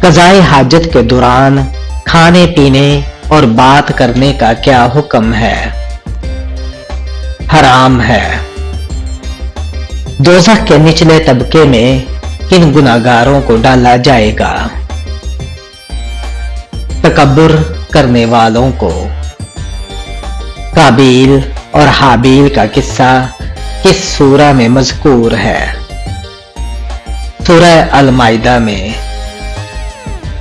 قضائے حاجت کے دوران کھانے پینے اور بات کرنے کا کیا حکم ہے؟ حرام ہے۔ دوزخ کے نچلے طبقے میں کن گناہگاروں کو ڈالا جائے گا؟ تکبر کرنے والوں کو۔ قابیل اور حابیل کا قصہ کس سورہ میں مذکور ہے؟ سورہ المائدہ میں۔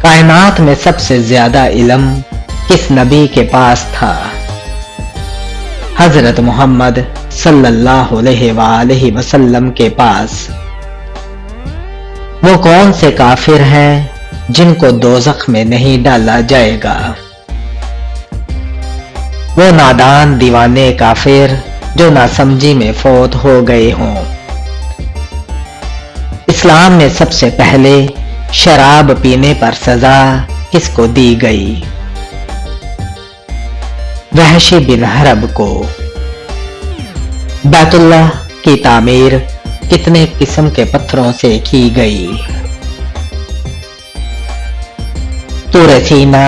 کائنات میں سب سے زیادہ علم کس نبی کے پاس تھا؟ حضرت محمد صلی اللہ علیہ وآلہ وسلم کے پاس۔ وہ کون سے کافر ہیں جن کو دوزخ میں نہیں ڈالا جائے گا؟ وہ نادان دیوانے کافر جو ناسمجھی میں فوت ہو گئے ہوں۔ اسلام میں سب سے پہلے شراب پینے پر سزا کس کو دی گئی؟ وحشی بن حرب کو۔ بیت اللہ کی تعمیر کتنے قسم کے پتھروں سے کی گئی؟ طور سینا،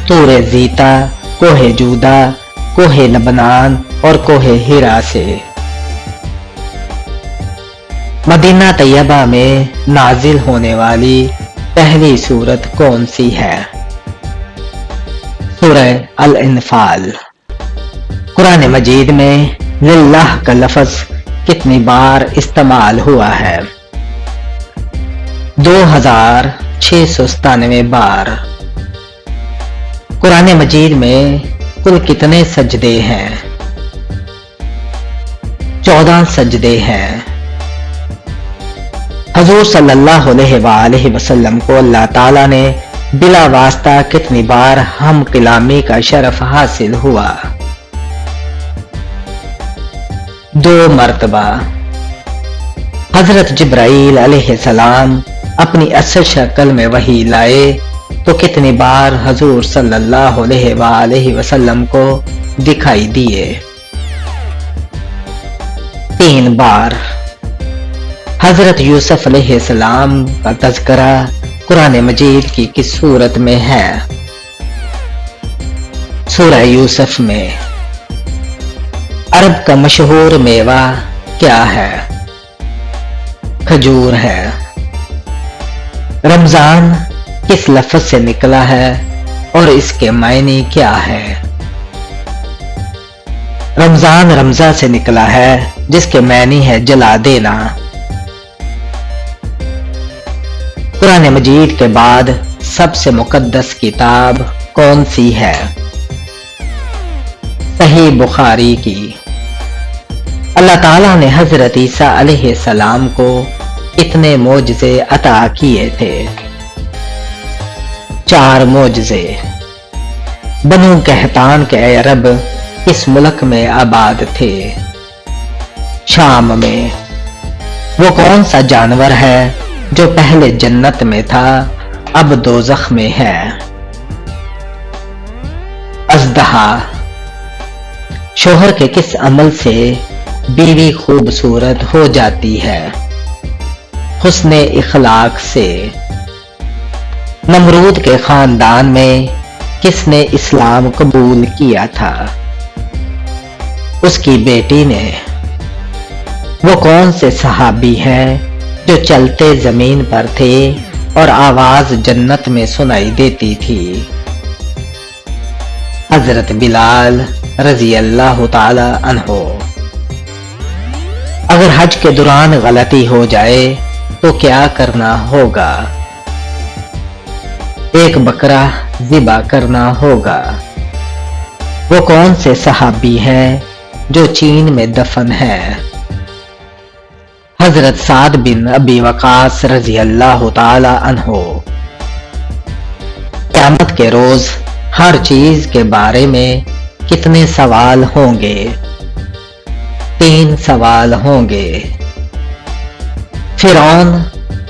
طور زیتا، کوہ جودا، کوہ لبنان اور کوہ ہیرا سے۔ مدینہ طیبہ میں نازل ہونے والی پہلی سورت کون سی ہے؟ سورہ الانفال۔ قرآن مجید میں للہ کا لفظ کتنی بار استعمال ہوا ہے؟ 2697 بار۔ قرآن مجید میں کل کتنے سجدے ہیں؟ 14 سجدے ہیں۔ حضور صلی اللہ علیہ وآلہ وسلم کو اللہ تعالیٰ نے بلا واسطہ کتنی بار ہم کلامی کا شرف حاصل ہوا؟ 2 مرتبہ۔ حضرت جبرائیل علیہ السلام اپنی اصل شکل میں وحی لائے تو کتنی بار حضور صلی اللہ علیہ وآلہ وسلم کو دکھائی دیے؟ 3 بار۔ حضرت یوسف علیہ السلام کا تذکرہ قرآن مجید کی کس سورت میں ہے؟ سورہ یوسف میں۔ عرب کا مشہور میوہ کیا ہے؟ کھجور ہے۔ رمضان کس لفظ سے نکلا ہے اور اس کے معنی کیا ہے؟ رمضان رمضہ سے نکلا ہے جس کے معنی ہے جلا دینا۔ قرآن مجید کے بعد سب سے مقدس کتاب کون سی ہے؟ صحیح بخاری کی۔ اللہ تعالیٰ نے حضرت عیسیٰ علیہ السلام کو کتنے معجزے عطا کیے تھے؟ 4 معجزے۔ بنو قحطان کے عرب کس ملک میں آباد تھے؟ شام میں۔ وہ کون سا جانور ہے جو پہلے جنت میں تھا اب دوزخ میں ہے؟ اژدہا۔ شوہر کے کس عمل سے بیوی خوبصورت ہو جاتی ہے؟ حسن اخلاق سے۔ نمرود کے خاندان میں کس نے اسلام قبول کیا تھا؟ اس کی بیٹی نے۔ وہ کون سے صحابی ہیں جو چلتے زمین پر تھے اور آواز جنت میں سنائی دیتی تھی؟ حضرت بلال رضی اللہ تعالی عنہ۔ اگر حج کے دوران غلطی ہو جائے تو کیا کرنا ہوگا؟ 1 بکرا ذبح کرنا ہوگا۔ وہ کون سے صحابی ہیں جو چین میں دفن ہیں؟ حضرت سعد بن ابی وقاص رضی اللہ تعالی عنہ۔ قیامت کے روز ہر چیز کے بارے میں کتنے سوال ہوں گے؟ 3 سوال ہوں گے۔ فرعون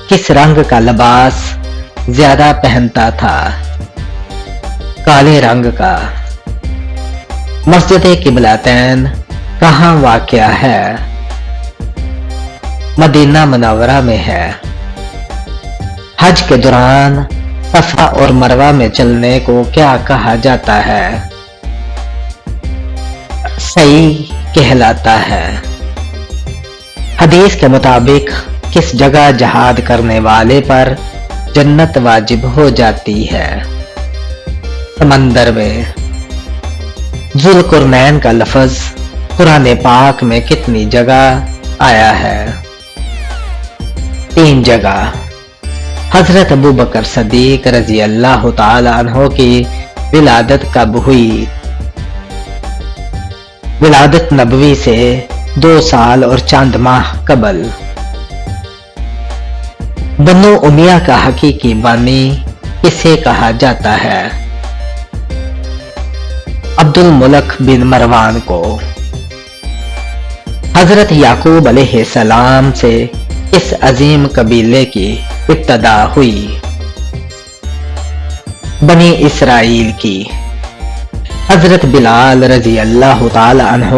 کس رنگ کا لباس زیادہ پہنتا تھا؟ کالے رنگ کا۔ مسجد قبلتین کہاں واقع ہے؟ مدینہ منورہ میں ہے۔ حج کے دوران صفا اور مروہ میں چلنے کو کیا کہا جاتا ہے؟ صحیح کہلاتا ہے۔ حدیث کے مطابق کس جگہ جہاد کرنے والے پر جنت واجب ہو جاتی ہے؟ سمندر میں۔ ذوالقرنین کا لفظ قرآن پاک میں کتنی جگہ آیا ہے؟ 3 جگہ۔ حضرت ابو بکر صدیق رضی اللہ تعالی عنہ کی ولادت کب ہوئی؟ ولادت نبوی سے 2 سال اور چند ماہ قبل۔ بنو امیہ کا حقیقی بانی کسے کہا جاتا ہے؟ عبد الملک بن مروان کو۔ حضرت یعقوب علیہ السلام سے اس عظیم قبیلے کی ابتدا ہوئی؟ بنی اسرائیل کی۔ حضرت بلال رضی اللہ تعالی عنہ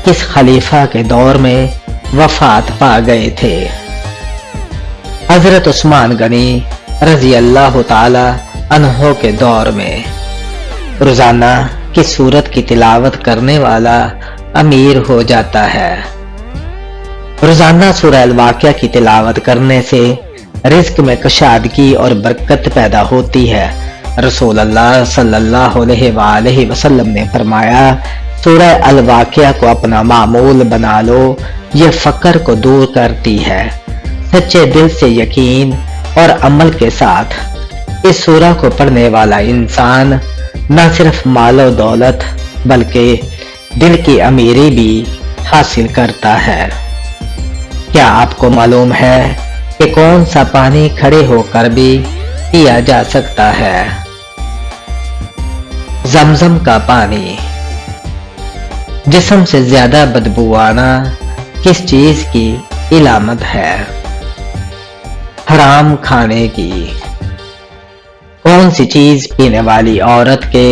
کس خلیفہ کے دور میں وفات پا گئے تھے؟ حضرت عثمان غنی رضی اللہ تعالی عنہ کے دور میں۔ روزانہ کس سورت کی تلاوت کرنے والا امیر ہو جاتا ہے؟ روزانہ سورہ الواقعہ کی تلاوت کرنے سے رزق میں کشادگی اور برکت پیدا ہوتی ہے۔ رسول اللہ صلی اللہ علیہ وآلہ وسلم نے فرمایا، سورہ الواقعہ کو اپنا معمول بنا لو، یہ فقر کو دور کرتی ہے۔ سچے دل سے یقین اور عمل کے ساتھ اس سورہ کو پڑھنے والا انسان نہ صرف مال و دولت بلکہ دل کی امیری بھی حاصل کرتا ہے۔ کیا آپ کو معلوم ہے کہ کون سا پانی کھڑے ہو کر بھی پیا جا سکتا ہے؟ زمزم کا پانی۔ جسم سے زیادہ بدبو آنا کس چیز کی علامت ہے؟ حرام کھانے کی۔ کون سی چیز پینے والی عورت کے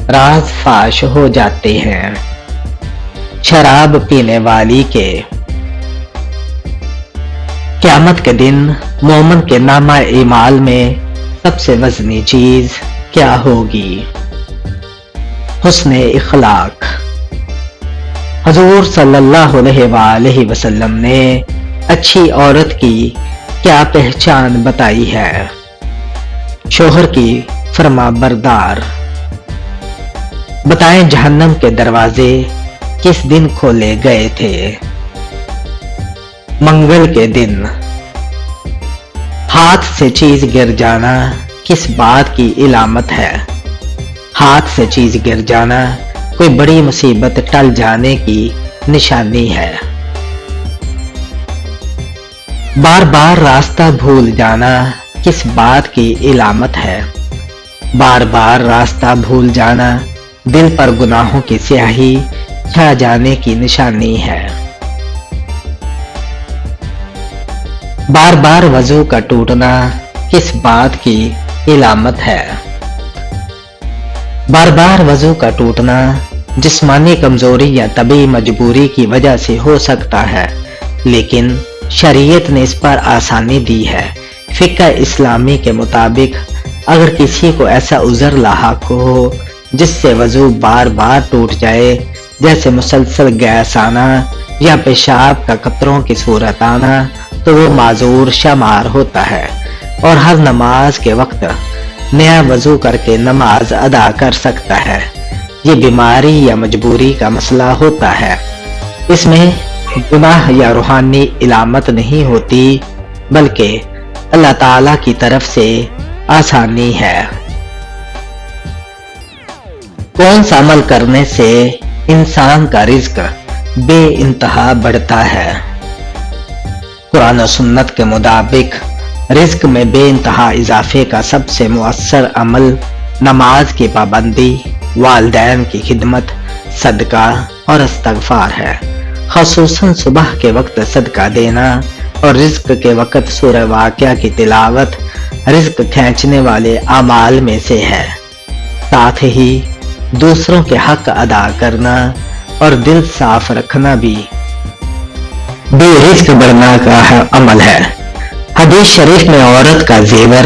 راز فاش ہو جاتے ہیں؟ شراب پینے والی کے۔ قیامت کے دن مومن کے نامہ اعمال میں سب سے وزنی چیز کیا ہوگی؟ حسن اخلاق۔ حضور صلی اللہ علیہ وآلہ وسلم نے اچھی عورت کی کیا پہچان بتائی ہے؟ شوہر کی فرما بردار۔ بتائیں جہنم کے دروازے کس دن کھولے گئے تھے؟ منگل کے دن۔ ہاتھ سے چیز گر جانا کس بات کی علامت ہے؟ ہاتھ سے چیز گر جانا کوئی بڑی مصیبت ٹل جانے کی نشانی ہے۔ بار بار راستہ بھول جانا کس بات کی علامت ہے؟ بار بار راستہ بھول جانا دل پر گناہوں کی سیاہی چھا جانے کی نشانی ہے۔ بار بار وضو کا ٹوٹنا کس بات کی علامت ہے؟ بار بار وضو کا ٹوٹنا جسمانی کمزوری یا طبی مجبوری کی وجہ سے ہو سکتا ہے، لیکن شریعت نے اس پر آسانی دی ہے۔ فقہ اسلامی کے مطابق اگر کسی کو ایسا عذر لاحق ہو جس سے وضو بار بار ٹوٹ جائے، جیسے مسلسل گیس آنا یا پیشاب کا قطروں کی صورت آنا، تو وہ معذور شمار ہوتا ہے اور ہر نماز کے وقت نیا وضو کر کے نماز ادا کر سکتا ہے۔ یہ بیماری یا مجبوری کا مسئلہ ہوتا ہے، اس میں گناہ یا روحانی علامت نہیں ہوتی بلکہ اللہ تعالی کی طرف سے آسانی ہے۔ کون سا عمل کرنے سے انسان کا رزق بے انتہا بڑھتا ہے؟ قرآن و سنت کے مطابق رزق میں بے انتہا اضافے کا سب سے مؤثر عمل نماز کی پابندی، والدین کی خدمت، صدقہ اور استغفار ہے۔ خصوصاً صبح کے وقت صدقہ دینا اور رزق کے وقت سورہ واقعہ کی تلاوت رزق کھینچنے والے اعمال میں سے ہے۔ ساتھ ہی دوسروں کے حق ادا کرنا اور دل صاف رکھنا بھی بے رزق بڑھنا کا عمل ہے۔ حدیث شریف میں عورت کا زیور